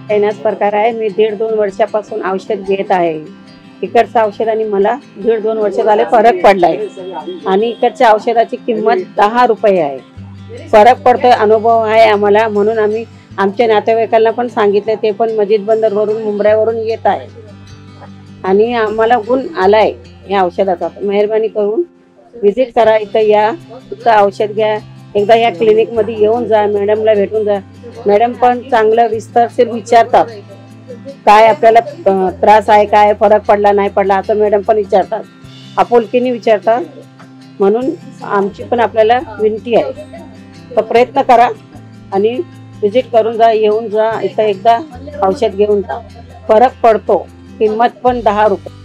येण्याच प्रकार आहे. मी 1.5-2 वर्षापासून औषध घेत आहे. इकडचं औषध आणि मला 1.5-2 वर्ष झाले फरक पडलाय आणि इकडच्या औषधाची किंमत 10 रुपये आहे. फरक पडतोय, अनुभव आहे आम्हाला, म्हणून आम्ही आमच्या नातेवाईकांना पण सांगितले. ते पण मस्जिद बंदरवरून मुंब्र्यावरून येत आहे आणि आम्हाला गुण आलाय या औषधाचा. मेहरबानी करून व्हिजिट करा, इथं या, इथं औषध घ्या. एकदा या क्लिनिकमध्ये येऊन जा, मॅडमला भेटून जा. मॅडम पण चांगलं विस्तारशीर विचारतात, काय आपल्याला त्रास आहे, काय फरक पडला नाही पडला, असं मॅडम पण विचारतात, आपुलकीने विचारतात. म्हणून आमची पण आपल्याला विनंती आहे, तर प्रयत्न करा आणि व्हिजिट करून जा, येऊन जा, इथं एकदा औषध घेऊन जा. फरक पडतो, किंमत पण 10 रुपये.